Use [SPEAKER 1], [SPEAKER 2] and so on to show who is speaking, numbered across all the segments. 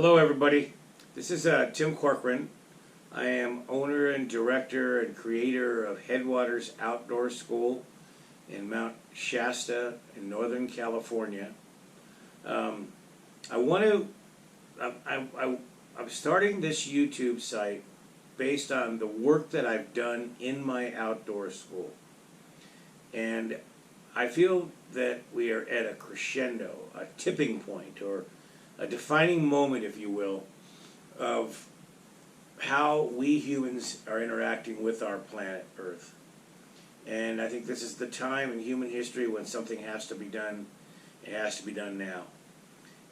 [SPEAKER 1] Hello everybody, this is Tim Corcoran. I am owner and director and creator of Headwaters Outdoor School in Mount Shasta in Northern California. I'm starting this YouTube site based on the work that I've done in my outdoor school. And I feel that we are at a crescendo, a tipping point, or a defining moment, if you will, of how we humans are interacting with our planet Earth. And I think this is the time in human history when something has to be done. It has to be done now.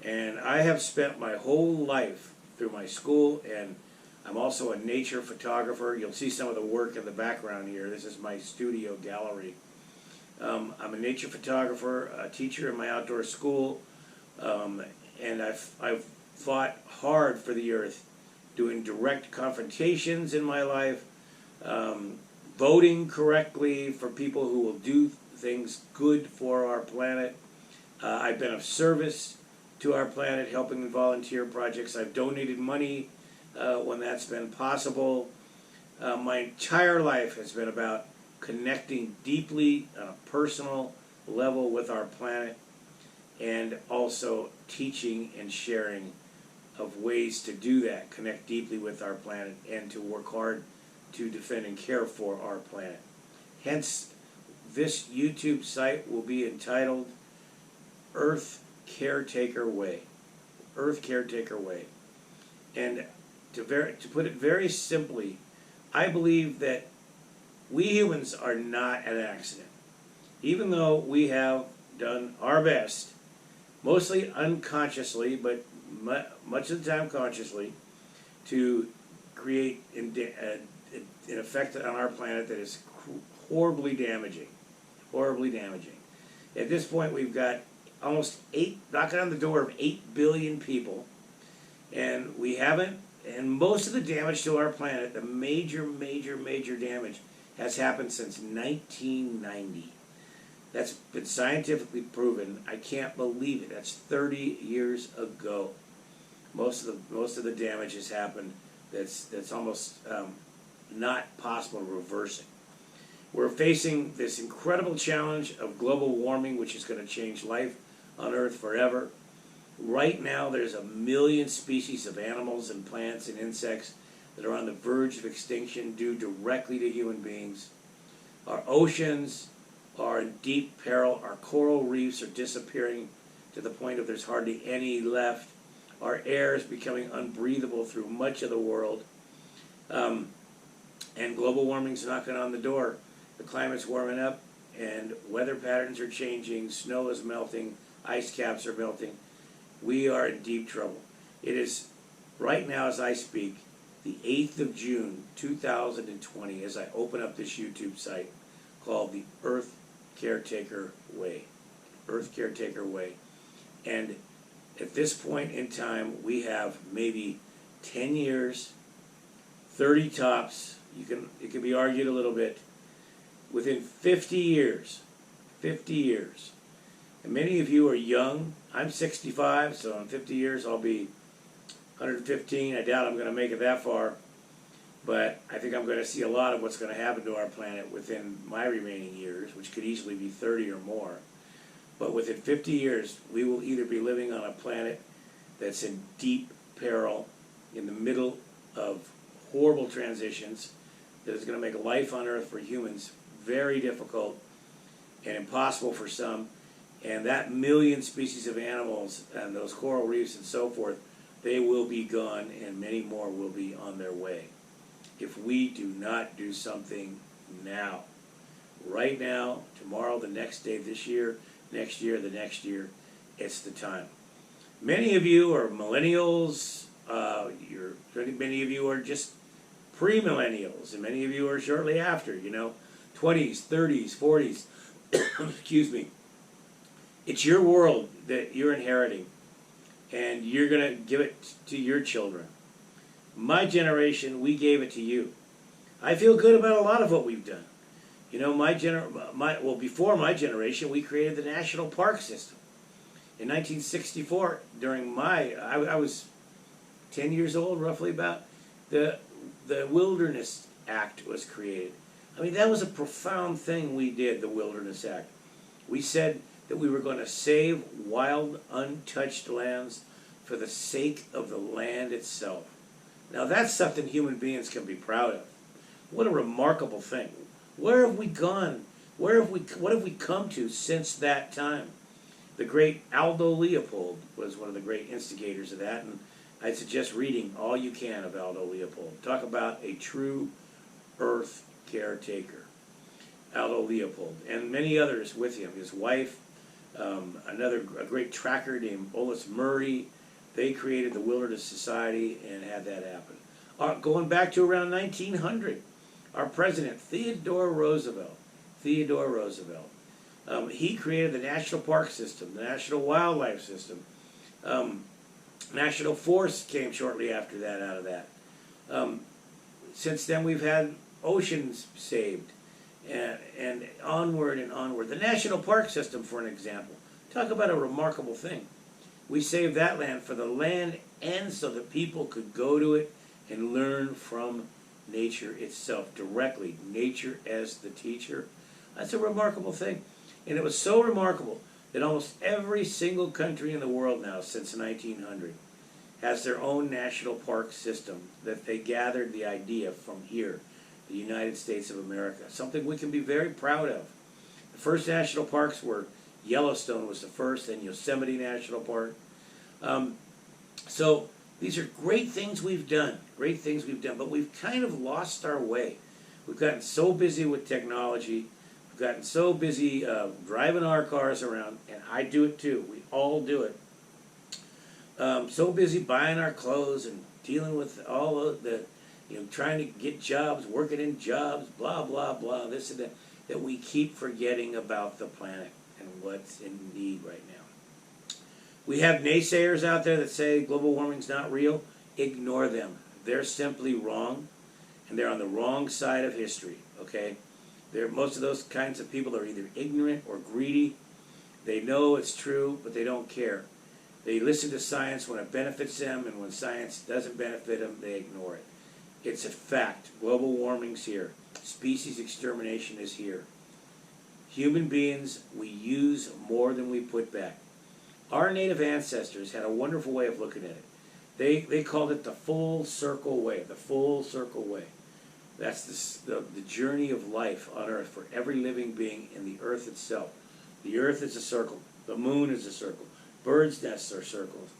[SPEAKER 1] And I have spent my whole life through my school, and I'm also a nature photographer. You'll see some of the work in the background here. This is my studio gallery. I'm a nature photographer, a teacher in my outdoor school, and I've fought hard for the Earth, doing direct confrontations in my life, voting correctly for people who will do things good for our planet. I've been of service to our planet, helping in volunteer projects. I've donated money when that's been possible. My entire life has been about connecting deeply on a personal level with our planet, and also teaching and sharing of ways to do that, connect deeply with our planet, and to work hard to defend and care for our planet. Hence, this YouTube site will be entitled Earth Caretaker Way. Earth Caretaker Way. And to put it very simply, I believe that we humans are not an accident. Even though we have done our best, mostly unconsciously, but much of the time consciously, to create an effect on our planet that is horribly damaging. Horribly damaging. At this point, we've got almost knocking on the door of 8 billion people, and we haven't, and most of the damage to our planet, the major damage, has happened since 1990. That's been scientifically proven. I can't believe it. That's 30 years ago. Most of the damage has happened. That's almost not possible reversing. We're facing this incredible challenge of global warming, which is going to change life on Earth forever. Right now, there's 1 million species of animals and plants and insects that are on the verge of extinction due directly to human beings. Our oceans are in deep peril. Our coral reefs are disappearing to the point of there's hardly any left. Our air is becoming unbreathable through much of the world. And global warming's knocking on the door. The climate's warming up, and weather patterns are changing. Snow is melting. Ice caps are melting. We are in deep trouble. It is, right now as I speak, the 8th of June, 2020, as I open up this YouTube site called the Earth Caretaker Way. Earth Caretaker Way. And at this point in time, we have maybe 10 years, 30 tops. It can be argued a little bit. Within 50 years, and many of you are young. I'm 65, so in 50 years I'll be 115. I doubt I'm going to make it that far, but I think I'm going to see a lot of what's going to happen to our planet within my remaining years, which could easily be 30 or more. But within 50 years, we will either be living on a planet that's in deep peril, in the middle of horrible transitions, that is going to make life on Earth for humans very difficult and impossible for some, and that 1 million species of animals and those coral reefs and so forth, they will be gone, and many more will be on their way if we do not do something now. Right now, tomorrow, the next day, this year, next year, the next year, it's the time. Many of you are millennials, many of you are just pre-millennials, and many of you are shortly after, 20s, 30s, 40s. Excuse me. It's your world that you're inheriting, and you're going to give it to your children. My generation, we gave it to you. I feel good about a lot of what we've done. Before my generation, we created the national park system. In 1964, during I was 10 years old, roughly about, the Wilderness Act was created. I mean, that was a profound thing we did, the Wilderness Act. We said that we were going to save wild, untouched lands for the sake of the land itself. Now that's something human beings can be proud of. What a remarkable thing. Where have we gone? What have we come to since that time? The great Aldo Leopold was one of the great instigators of that, and I'd suggest reading all you can of Aldo Leopold. Talk about a true Earth caretaker. Aldo Leopold, and many others with him. His wife, a great tracker named Ollis Murray. They created the Wilderness Society and had that happen. Going back to around 1900, our president, Theodore Roosevelt, he created the National Park System, the National Wildlife System. National Forest came shortly after that, out of that. Since then, we've had oceans saved, and onward and onward. The National Park System, for an example, talk about a remarkable thing. We saved that land for the land and so that people could go to it and learn from nature itself directly. Nature as the teacher. That's a remarkable thing. And it was so remarkable that almost every single country in the world now since 1900 has their own national park system that they gathered the idea from here, the United States of America. Something we can be very proud of. The first national parks were Yellowstone was the first, then Yosemite National Park. So these are great things we've done, but we've kind of lost our way. We've gotten so busy with technology, we've gotten so busy driving our cars around, and I do it too, we all do it. So busy buying our clothes and dealing with all of the, trying to get jobs, working in jobs, blah, blah, blah, this and that we keep forgetting about the planet and what's in need right now. We have naysayers out there that say global warming's not real. Ignore them. They're simply wrong, and they're on the wrong side of history, okay? Most of those kinds of people are either ignorant or greedy. They know it's true, but they don't care. They listen to science when it benefits them, and when science doesn't benefit them, they ignore it. It's a fact. Global warming's here. Species extermination is here. Human beings, we use more than we put back. Our native ancestors had a wonderful way of looking at it. They called it the full circle way, the full circle way. That's the journey of life on Earth for every living being in the Earth itself. The Earth is a circle. The moon is a circle. Birds' nests are circles.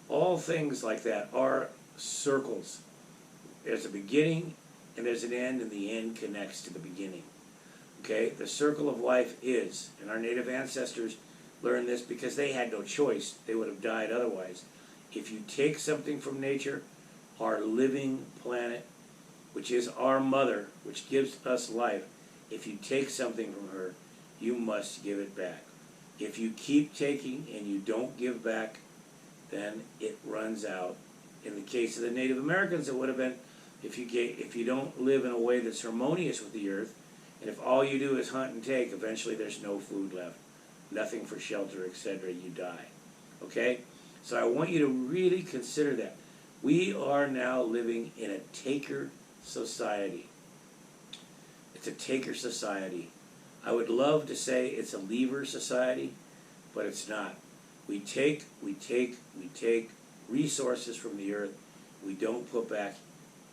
[SPEAKER 1] All things like that are circles. There's a beginning and there's an end, and the end connects to the beginning. Okay? The circle of life is, and our native ancestors learned this because they had no choice. They would have died otherwise. If you take something from nature, our living planet, which is our mother, which gives us life, if you take something from her, you must give it back. If you keep taking and you don't give back, then it runs out. In the case of the Native Americans, it would have been if you don't live in a way that's harmonious with the earth, and if all you do is hunt and take, eventually there's no food left, nothing for shelter, etc. You die. Okay? So I want you to really consider that. We are now living in a taker society. It's a taker society. I would love to say it's a lever society, but it's not. We take resources from the earth. We don't put back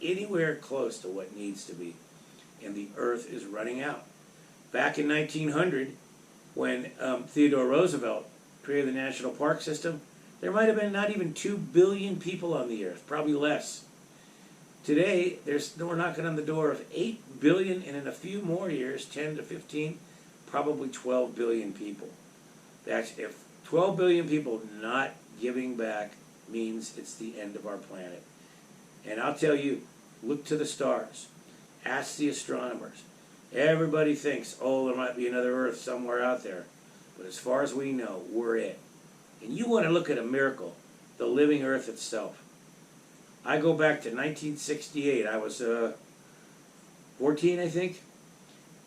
[SPEAKER 1] anywhere close to what needs to be. And the earth is running out. Back in 1900, when Theodore Roosevelt created the National Park System, there might have been not even 2 billion people on the earth, probably less. Today, we're knocking on the door of 8 billion, and in a few more years, 10 to 15, probably 12 billion people. That's if 12 billion people not giving back means it's the end of our planet. And I'll tell you, look to the stars. Ask the astronomers. Everybody thinks, oh, there might be another Earth somewhere out there. But as far as we know, we're it. And you want to look at a miracle, the living Earth itself. I go back to 1968. I was 14, I think.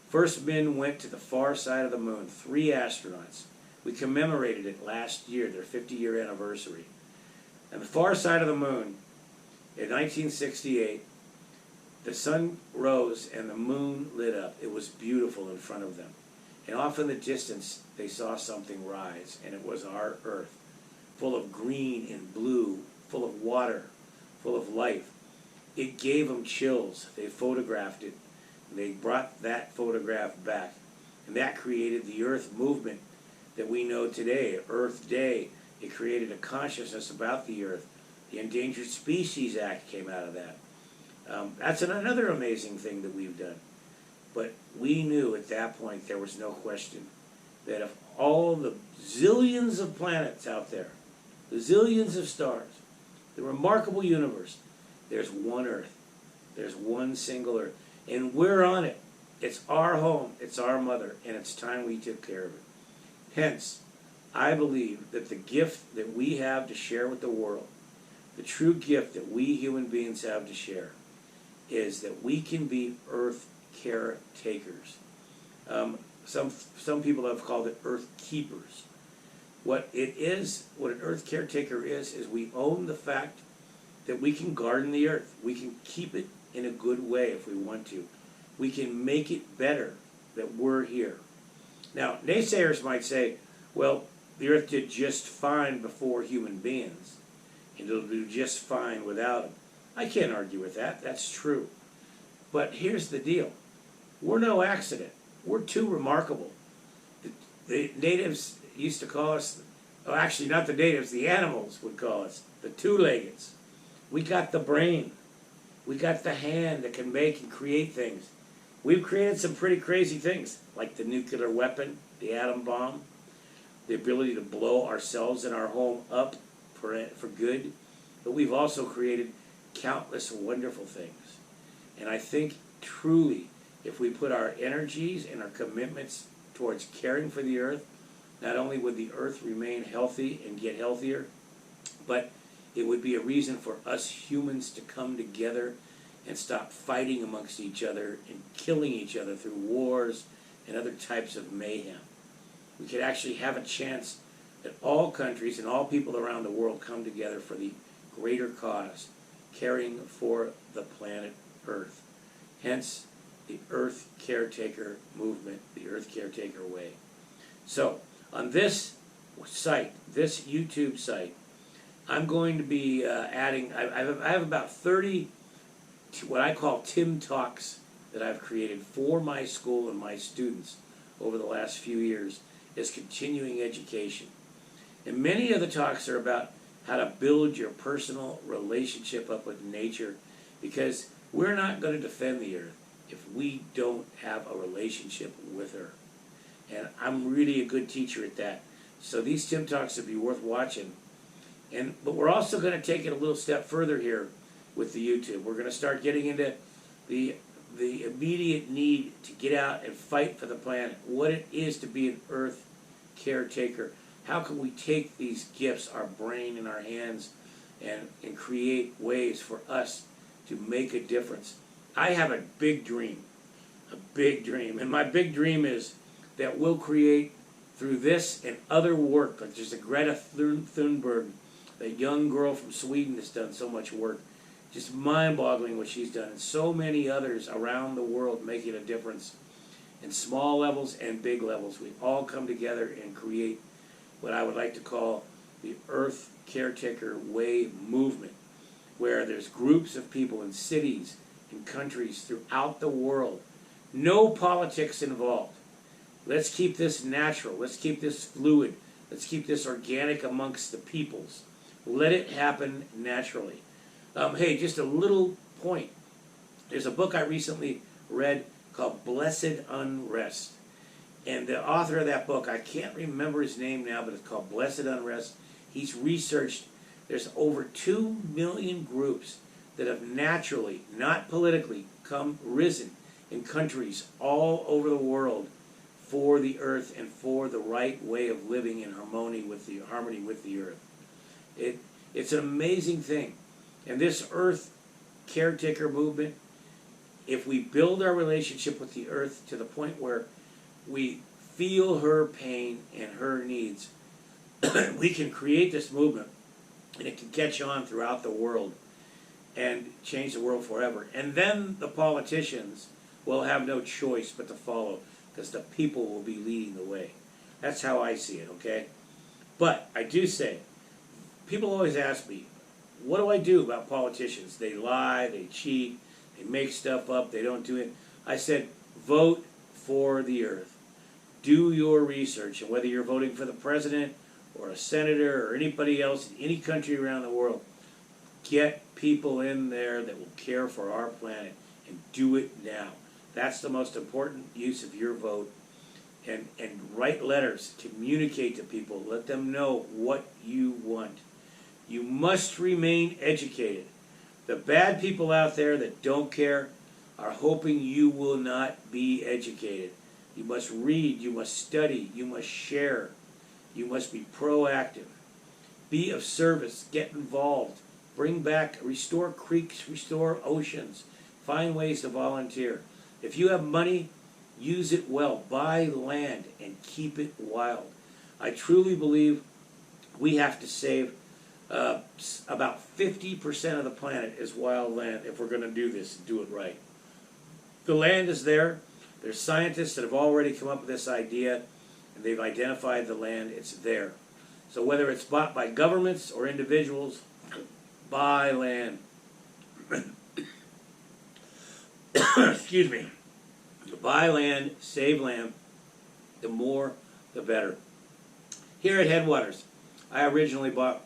[SPEAKER 1] First men went to the far side of the moon, 3 astronauts. We commemorated it last year, their 50-year anniversary. And the far side of the moon, In 1968, the sun rose and the moon lit up. It was beautiful in front of them. And off in the distance, they saw something rise, and it was our Earth, full of green and blue, full of water, full of life. It gave them chills. They photographed it. They brought that photograph back. And that created the Earth movement that we know today, Earth Day. It created a consciousness about the Earth. The Endangered Species Act came out of that. That's another amazing thing that we've done. But we knew at that point, there was no question, that of all the zillions of planets out there, the zillions of stars, the remarkable universe, there's one Earth. There's one single Earth. And we're on it. It's our home. It's our mother. And it's time we took care of it. Hence, I believe that the gift that we have to share with the world, the true gift that we human beings have to share, is that we can be Earth Caretakers. Some people have called it Earth Keepers. What it is, what an Earth Caretaker is we own the fact that we can garden the Earth. We can keep it in a good way if we want to. We can make it better that we're here. Now, naysayers might say, well, the Earth did just fine before human beings, and it'll do just fine without them. I can't argue with that. That's true. But here's the deal. We're no accident. We're too remarkable. The natives used to call us, well, actually not the natives, the animals would call us the two-leggeds. We got the brain. We got the hand that can make and create things. We've created some pretty crazy things, like the nuclear weapon, the atom bomb, the ability to blow ourselves and our home up for good. But we've also created countless wonderful things. And I think truly, if we put our energies and our commitments towards caring for the Earth, not only would the Earth remain healthy and get healthier, but it would be a reason for us humans to come together and stop fighting amongst each other and killing each other through wars and other types of mayhem. We could actually have a chance that all countries and all people around the world come together for the greater cause, caring for the planet Earth. Hence, the Earth Caretaker movement, the Earth Caretaker Way. So, on this site, this YouTube site, I'm going to be adding, I have about 30 what I call Tim Talks that I've created for my school and my students over the last few years as continuing education. And many of the talks are about how to build your personal relationship up with nature, because we're not going to defend the Earth if we don't have a relationship with her. And I'm really a good teacher at that. So these Tim Talks would be worth watching. But we're also going to take it a little step further here with the YouTube. We're going to start getting into the immediate need to get out and fight for the planet, what it is to be an Earth Caretaker. How can we take these gifts, our brain and our hands, and create ways for us to make a difference? I have a big dream, and my big dream is that we'll create, through this and other work, like there's a Greta Thunberg, that young girl from Sweden that's done so much work, just mind-boggling what she's done, and so many others around the world making a difference in small levels and big levels. We all come together and create what I would like to call the Earth Caretaker Way movement, where there's groups of people in cities and countries throughout the world. No politics involved. Let's keep this natural. Let's keep this fluid. Let's keep this organic amongst the peoples. Let it happen naturally. Hey, just a little point. There's a book I recently read called Blessed Unrest. And the author of that book, I can't remember his name now, but it's called Blessed Unrest. He's researched, there's over 2 million groups that have naturally, not politically, risen in countries all over the world for the Earth and for the right way of living in harmony with the Earth. It's an amazing thing. And this Earth Caretaker movement, if we build our relationship with the Earth to the point where we feel her pain and her needs, we can create this movement, and it can catch on throughout the world. and change the world forever. And then the politicians will have no choice but to follow, because the people will be leading the way. That's how I see it, okay? But I do say, people always ask me, what do I do about politicians? They lie, they cheat, they make stuff up, they don't do it. I said, vote for the earth. Do your research, and whether you're voting for the president or a senator or anybody else in any country around the world, get people in there that will care for our planet, and do it now. That's the most important use of your vote. And write letters, communicate to people, let them know what you want. You must remain educated. The bad people out there that don't care are hoping you will not be educated. You must read, you must study, you must share, you must be proactive. Be of service, get involved, bring back, restore creeks, restore oceans, find ways to volunteer. If you have money, use it well. Buy land and keep it wild. I truly believe we have to save about 50% of the planet is wild land if we're going to do this and do it right. The land is there. There's scientists that have already come up with this idea, and they've identified the land. It's there. So whether it's bought by governments or individuals, buy land. Excuse me. Buy land, save land. The more, the better. Here at Headwaters, I originally bought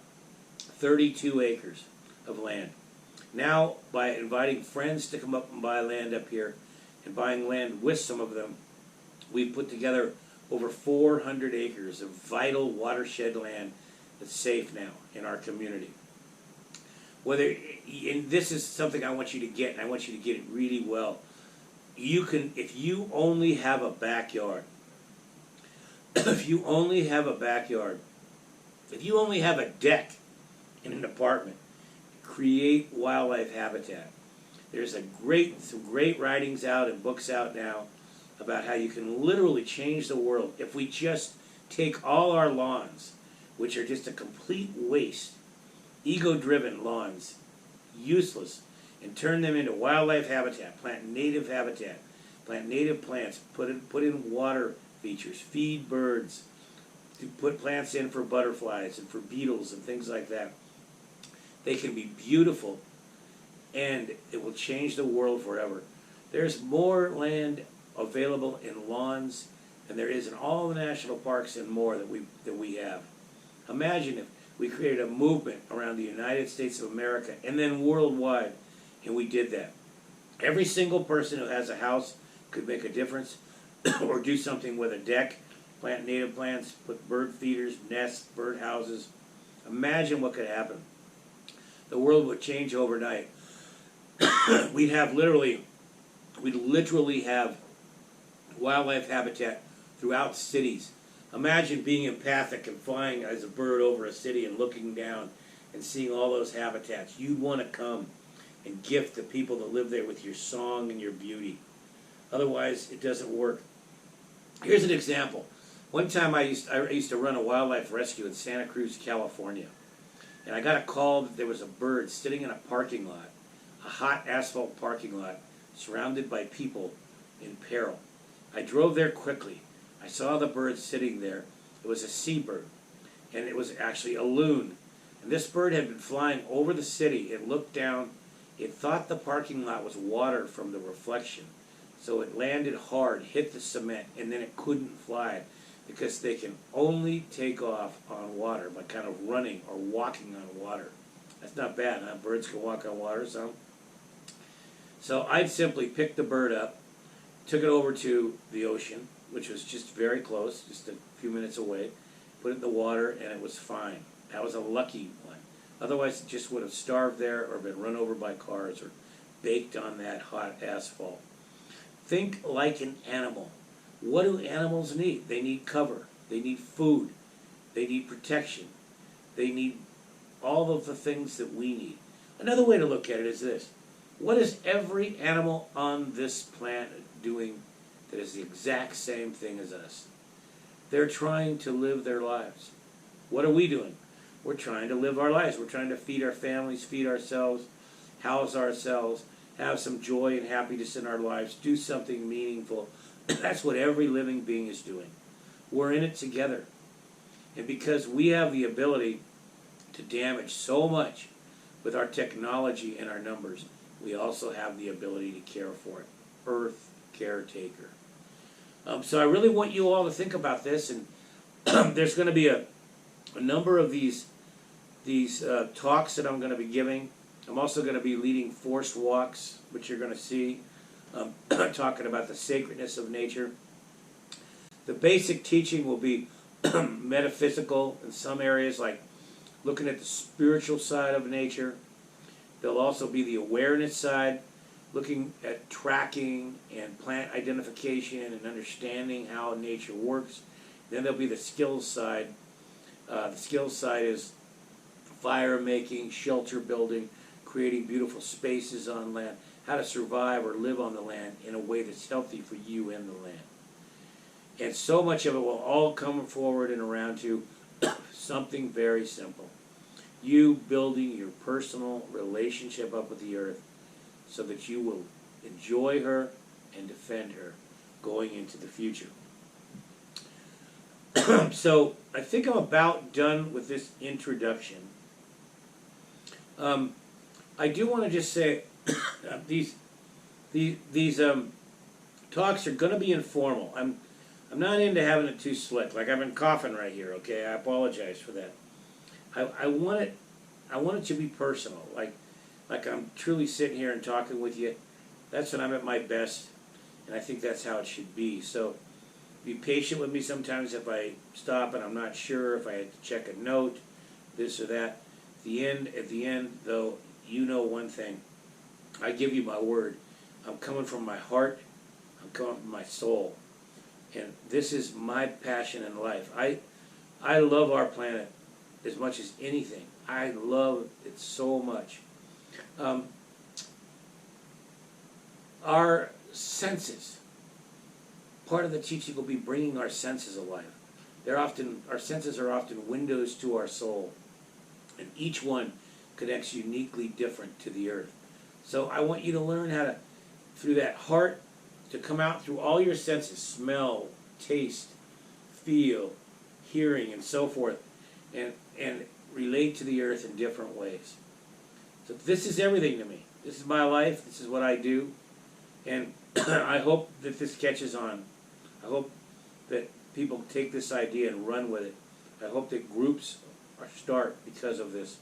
[SPEAKER 1] 32 acres of land. Now, by inviting friends to come up and buy land up here, and buying land with some of them, we've put together over 400 acres of vital watershed land that's safe now in our community. And this is something I want you to get, and I want you to get it really well. You can, if you only have a backyard, if you only have a deck in an apartment, create wildlife habitat. There's some great writings out and books out now about how you can literally change the world if we just take all our lawns, which are just a complete waste, ego-driven lawns, useless, and turn them into wildlife habitat, plant native plants, put in water features, feed birds, put plants in for butterflies and for beetles and things like that. They can be beautiful, and it will change the world forever. There's more land available in lawns than there is in all the national parks and more that we have. Imagine if we created a movement around the United States of America and then worldwide, and we did that. Every single person who has a house could make a difference or do something with a deck, plant native plants, put bird feeders, nests, bird houses. Imagine what could happen. The world would change overnight. We'd literally have wildlife habitat throughout cities. Imagine being empathic and flying as a bird over a city and looking down and seeing all those habitats. You'd want to come and gift the people that live there with your song and your beauty. Otherwise, it doesn't work. Here's an example. One time I used to run a wildlife rescue in Santa Cruz, California. And I got a call that there was a bird sitting in a parking lot, a hot asphalt parking lot, surrounded by people in peril. I drove there quickly. I saw the bird sitting there. It was a seabird, and it was actually a loon. And this bird had been flying over the city. It looked down. It thought the parking lot was water from the reflection. So it landed hard, hit the cement, and then it couldn't fly because they can only take off on water by kind of running or walking on water. That's not bad, huh? Birds can walk on water, some. So I'd simply pick the bird up, took it over to the ocean, which was just very close, just a few minutes away, put it in the water, and it was fine. That was a lucky one. Otherwise, it just would have starved there or been run over by cars or baked on that hot asphalt. Think like an animal. What do animals need? They need cover. They need food. They need protection. They need all of the things that we need. Another way to look at it is this. What is every animal on this planet doing that is the exact same thing as us? They're trying to live their lives. What are we doing? We're trying to live our lives. We're trying to feed our families, feed ourselves, house ourselves, have some joy and happiness in our lives, do something meaningful. That's what every living being is doing. We're in it together. And because we have the ability to damage so much with our technology and our numbers, we also have the ability to care for it. Earth Caretaker. So I really want you all to think about this, and there's going to be a number of these talks that I'm going to be giving. I'm also going to be leading forced walks, which you're going to see, talking about the sacredness of nature. The basic teaching will be metaphysical in some areas, like looking at the spiritual side of nature. There'll also be the awareness side, looking at tracking and plant identification and understanding how nature works. Then there'll be the skills side. The skills side is fire making, shelter building, creating beautiful spaces on land, how to survive or live on the land in a way that's healthy for you and the land. And so much of it will all come forward and around to something very simple. You building your personal relationship up with the earth so that you will enjoy her and defend her going into the future. So I think I'm about done with this introduction. I do want to just say these talks are going to be informal. I'm not into having it too slick. Like I've been coughing right here. Okay, I apologize for that. I want it to be personal. Like I'm truly sitting here and talking with you. That's when I'm at my best, and I think that's how it should be. So be patient with me sometimes if I stop and I'm not sure, if I had to check a note, this or that. At the end, though, you know one thing. I give you my word. I'm coming from my heart. I'm coming from my soul. And this is my passion in life. I love our planet as much as anything. I love it so much. Our senses, part of the teaching will be bringing our senses alive. Our senses are often windows to our soul, and each one connects uniquely different to the earth. So I want you to learn how to, through that heart, to come out through all your senses, smell, taste, feel, hearing, and so forth, and relate to the earth in different ways. So this is everything to me. This is my life. This is what I do. And I hope that this catches on. I hope that people take this idea and run with it. I hope that groups start because of this.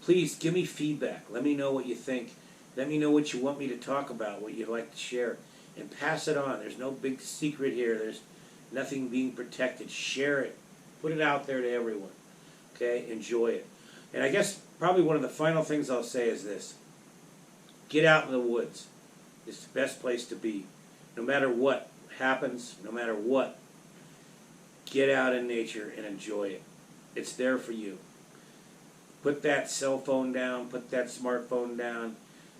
[SPEAKER 1] Please give me feedback. Let me know what you think. Let me know what you want me to talk about, what you'd like to share, and pass it on. There's no big secret here. There's nothing being protected. Share it. Put it out there to everyone. Okay? Enjoy it. And I guess probably one of the final things I'll say is this. Get out in the woods. It's the best place to be. No matter what happens, no matter what, get out in nature and enjoy it. It's there for you. Put that cell phone down. Put that smartphone down.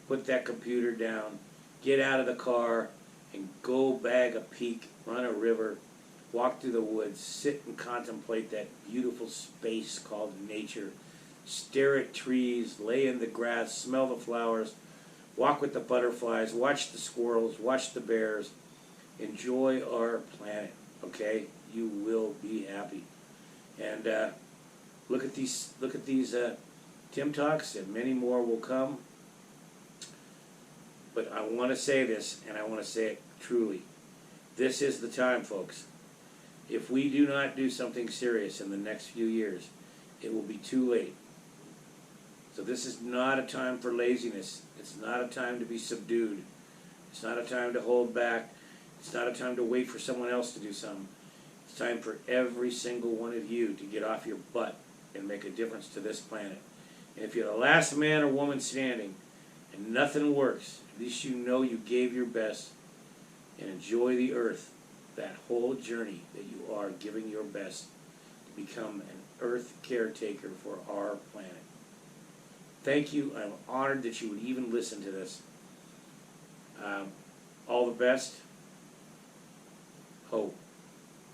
[SPEAKER 1] Put that computer down. Get out of the car and go bag a peak, run a river, walk through the woods, sit and contemplate that beautiful space called nature. Stare at trees, lay in the grass, smell the flowers, walk with the butterflies, watch the squirrels, watch the bears. Enjoy our planet, okay? You will be happy. And look at these Tim Talks, and many more will come. But I want to say this, and I want to say it truly. This is the time, folks. If we do not do something serious in the next few years, it will be too late. So this is not a time for laziness. It's not a time to be subdued. It's not a time to hold back. It's not a time to wait for someone else to do something. It's time for every single one of you to get off your butt and make a difference to this planet. And if you're the last man or woman standing and nothing works, at least you know you gave your best, and enjoy the earth, that whole journey that you are giving your best to become an earth caretaker for our planet. Thank you. I'm honored that you would even listen to this. All the best. Hope.